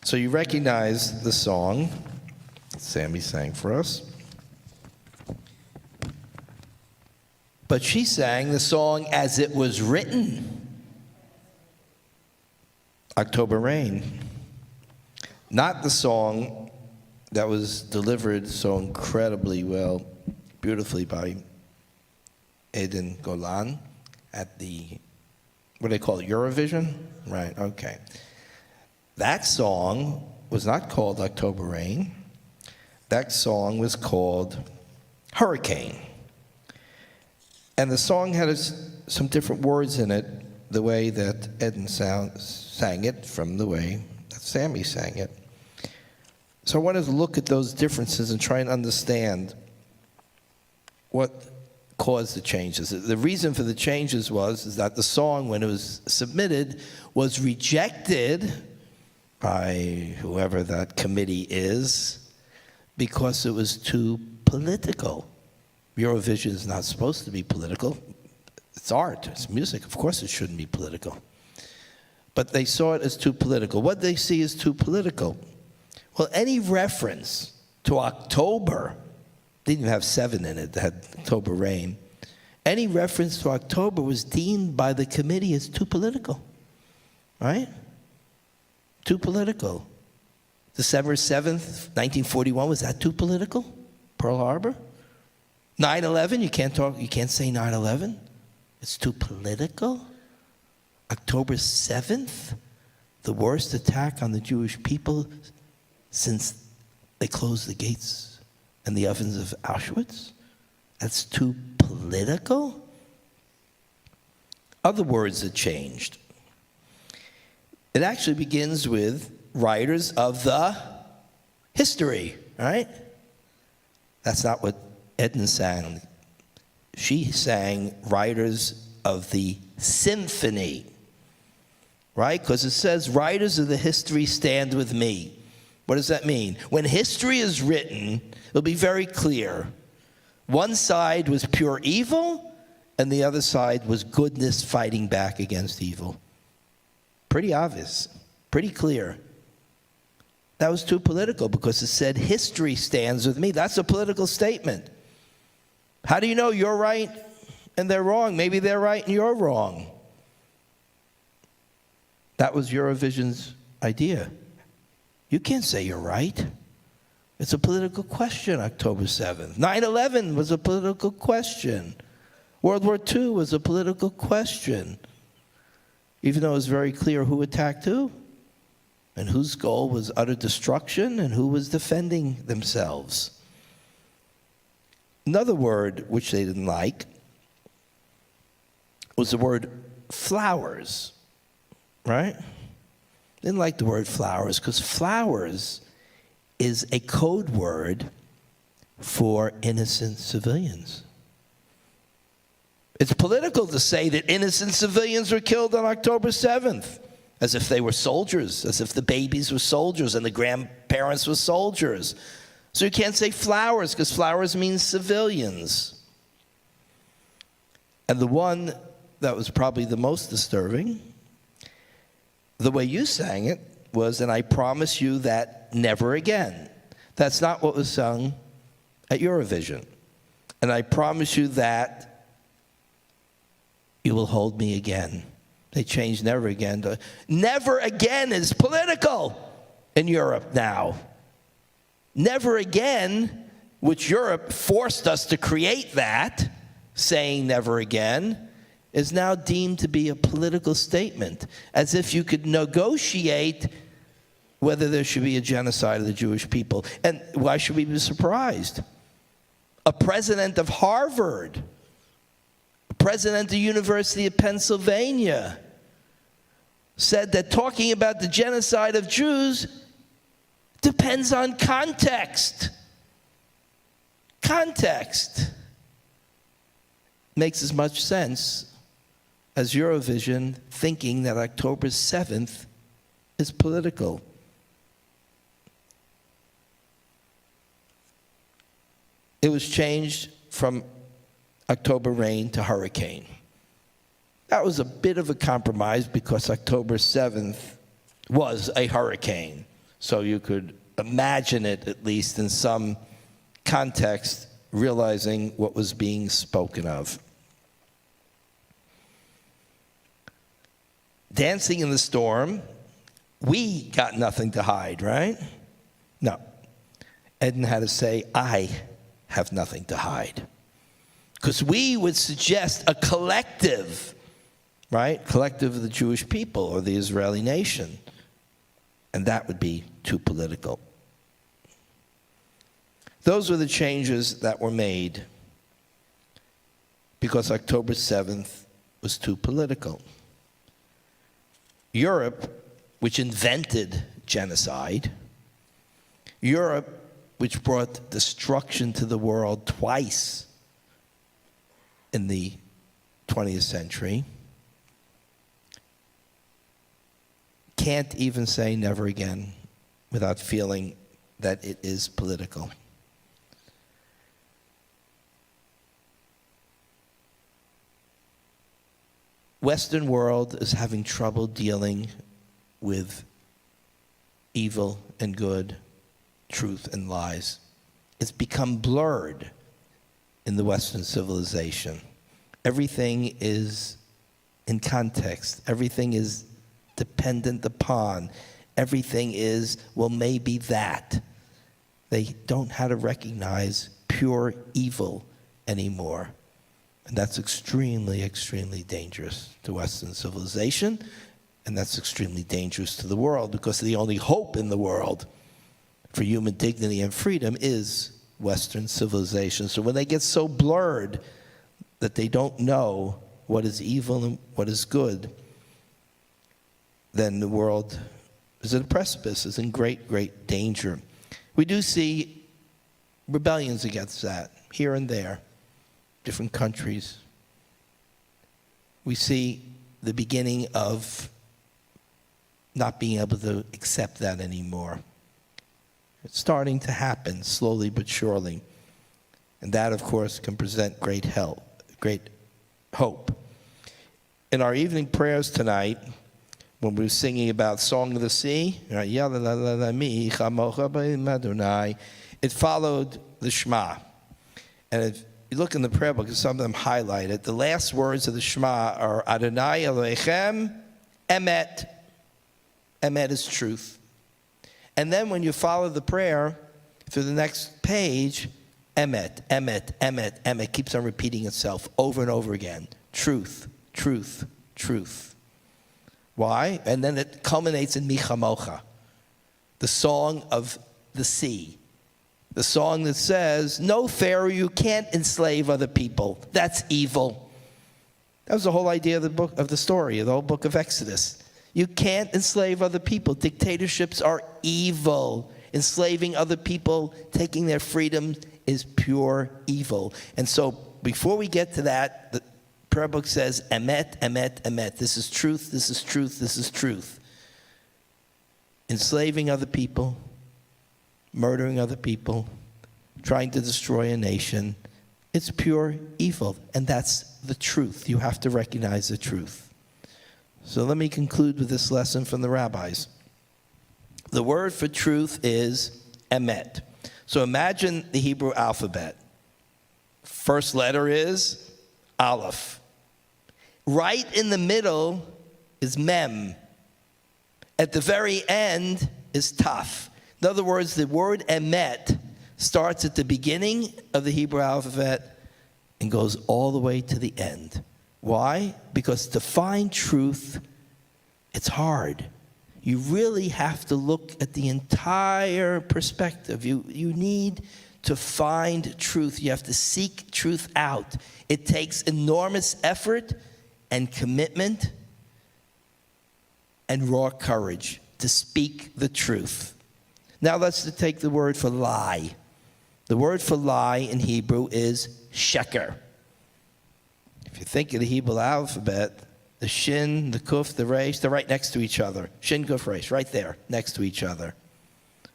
So you recognize the song Sammy sang for us. But she sang the song as it was written. October Rain. Not the song that was delivered so incredibly well, beautifully by Eden Golan at the, what do they call it, Eurovision? Right, okay. That song was not called October Rain. That song was called Hurricane. And the song had some different words in it, the way that Eden sang it from the way that Sammy sang it. So I wanted to look at those differences and try and understand what caused the changes. The reason for the changes is that the song, when it was submitted, was rejected by whoever that committee is because it was too political. Eurovision is not supposed to be political. It's art, it's music. Of course it shouldn't be political. But they saw it as too political. What they see as too political? Well, any reference to October, didn't even have 7 in it, had October Rain. Any reference to October was deemed by the committee as too political, right? Too political. December 7th, 1941, was that too political? Pearl Harbor? 9/11, you can't say 9/11. It's too political. October 7th, the worst attack on the Jewish people since they closed the gates and the ovens of Auschwitz. That's too political. Other words that changed. It actually begins with writers of the history, right? That's not what Eden sang. She sang writers of the symphony, right? Because it says, writers of the history stand with me. What does that mean? When history is written, it'll be very clear. One side was pure evil, and the other side was goodness fighting back against evil. Pretty obvious, pretty clear. That was too political because it said history stands with me. That's a political statement. How do you know you're right and they're wrong? Maybe they're right and you're wrong. That was Eurovision's idea. You can't say you're right. It's a political question, October 7th. 9/11 was a political question. World War II was a political question. Even though it was very clear who attacked who, and whose goal was utter destruction, and who was defending themselves. Another word which they didn't like was the word flowers, right? They didn't like the word flowers because flowers is a code word for innocent civilians. It's political to say that innocent civilians were killed on October 7th, as if they were soldiers, as if the babies were soldiers and the grandparents were soldiers. So you can't say flowers because flowers means civilians. And the one that was probably the most disturbing, the way you sang it was, and I promise you that never again. That's not what was sung at Eurovision. And I promise you that you will hold me again. They changed never again to never again is political in Europe now. Never again, which Europe forced us to create that, saying never again, is now deemed to be a political statement, as if you could negotiate whether there should be a genocide of the Jewish people. And why should we be surprised? A president of Harvard, a president of the University of Pennsylvania, said that talking about the genocide of Jews depends on context. Context makes as much sense as Eurovision thinking that October 7th is political. It was changed from October Rain to Hurricane. That was a bit of a compromise because October 7th was a hurricane. So you could imagine it, at least in some context, realizing what was being spoken of. Dancing in the storm, we got nothing to hide, right? No. Eden had to say, I have nothing to hide. Because we would suggest a collective, right? Collective of the Jewish people or the Israeli nation. And that would be too political. Those were the changes that were made because October 7th was too political. Europe, which invented genocide, Europe, which brought destruction to the world twice in the 20th century, can't even say never again without feeling that it is political. Western world is having trouble dealing with evil and good, truth and lies. It's become blurred in the Western civilization. Everything is in context. Everything is dependent upon. Everything is, well, maybe that. They don't know how to recognize pure evil anymore. And that's extremely, extremely dangerous to Western civilization. And that's extremely dangerous to the world because the only hope in the world for human dignity and freedom is Western civilization. So when they get so blurred that they don't know what is evil and what is good, then the world is at a precipice, is in great, great danger. We do see rebellions against that here and there, different countries. We see the beginning of not being able to accept that anymore. It's starting to happen slowly but surely. And that, of course, can present great hope. In our evening prayers tonight, when we were singing about Song of the Sea, it followed the Shema. And if you look in the prayer book, some of them highlighted. The last words of the Shema are Adonai Elohechem Emet. Emet is truth. And then when you follow the prayer through the next page, Emet, Emet, Emet, Emet keeps on repeating itself over and over again. Truth, truth, truth. Why? And then it culminates in Michamocha, the song of the sea. The song that says, no, Pharaoh, you can't enslave other people. That's evil. That was the whole idea of the book, of the story, of the whole book of Exodus. You can't enslave other people. Dictatorships are evil. Enslaving other people, taking their freedom is pure evil. And so before we get to that, the prayer book says, Emet, Emet, Emet. This is truth, this is truth, this is truth. Enslaving other people, murdering other people, trying to destroy a nation, it's pure evil. And that's the truth. You have to recognize the truth. So let me conclude with this lesson from the rabbis. The word for truth is emet. So imagine the Hebrew alphabet. First letter is Aleph. Right in the middle is Mem. At the very end is Taf. In other words, the word emet starts at the beginning of the Hebrew alphabet and goes all the way to the end. Why? Because to find truth, it's hard. You really have to look at the entire perspective. You need to find truth. You have to seek truth out. It takes enormous effort and commitment and raw courage to speak the truth. Now let's take the word for lie. The word for lie in Hebrew is sheker. If you think of the Hebrew alphabet, the shin, the kuf, the resh, they're right next to each other. Shin, kuf, resh, right there, next to each other.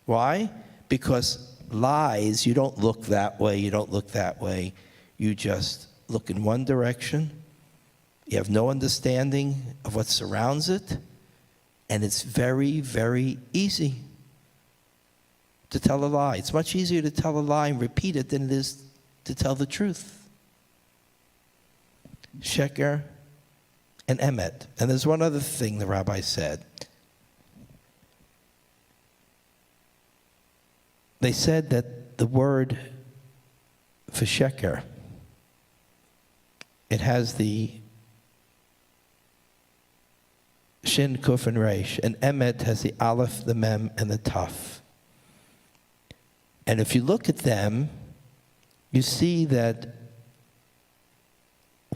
Why? Because lies, you don't look that way, you don't look that way. You just look in one direction. You have no understanding of what surrounds it. And it's very, very easy to tell a lie. It's much easier to tell a lie and repeat it than it is to tell the truth. Sheker and emet. And there's one other thing the rabbi said. They said that the word for sheker, it has the shin, kuf, and resh, and emet has the aleph, the mem, and the taf. And if you look at them, you see that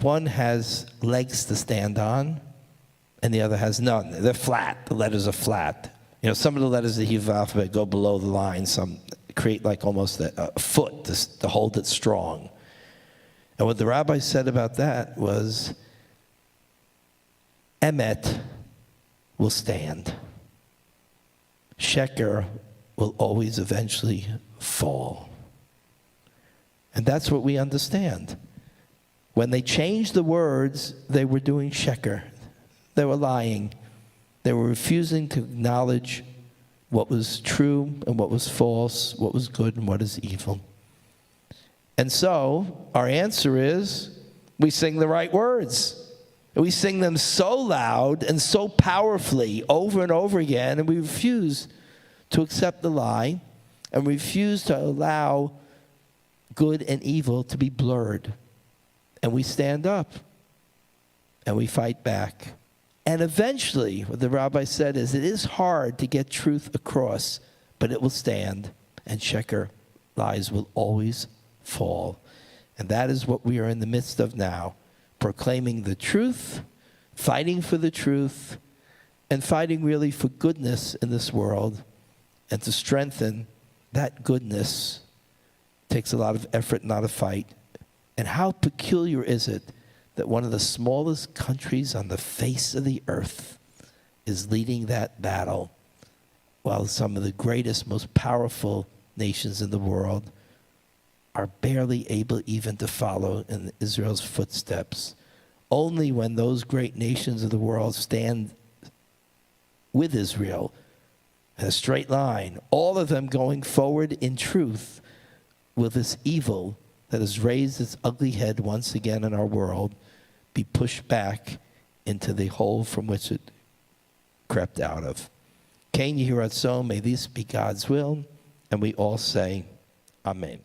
one has legs to stand on, and the other has none. They're flat. The letters are flat. You know, some of the letters of the Hebrew alphabet go below the line. Some create like almost a foot to hold it strong. And what the rabbi said about that was, emet will stand. Sheker will always eventually fall. And that's what we understand. When they changed the words, they were doing sheker. They were lying. They were refusing to acknowledge what was true and what was false, what was good and what is evil. And so, our answer is, we sing the right words. We sing them so loud and so powerfully over and over again, and we refuse to accept the lie and refuse to allow good and evil to be blurred. And we stand up and we fight back. And eventually, what the rabbi said is, it is hard to get truth across, but it will stand, and sheker, lies, will always fall. And that is what we are in the midst of now, proclaiming the truth, fighting for the truth, and fighting really for goodness in this world. And to strengthen that goodness takes a lot of effort, not a fight. And how peculiar is it that one of the smallest countries on the face of the earth is leading that battle, while some of the greatest, most powerful nations in the world are barely able even to follow in Israel's footsteps. Only when those great nations of the world stand with Israel in a straight line, all of them going forward in truth, will this evil that has raised its ugly head once again in our world be pushed back into the hole from which it crept out of. Ken Yehi Ratzon, may this be God's will, and we all say, Amen.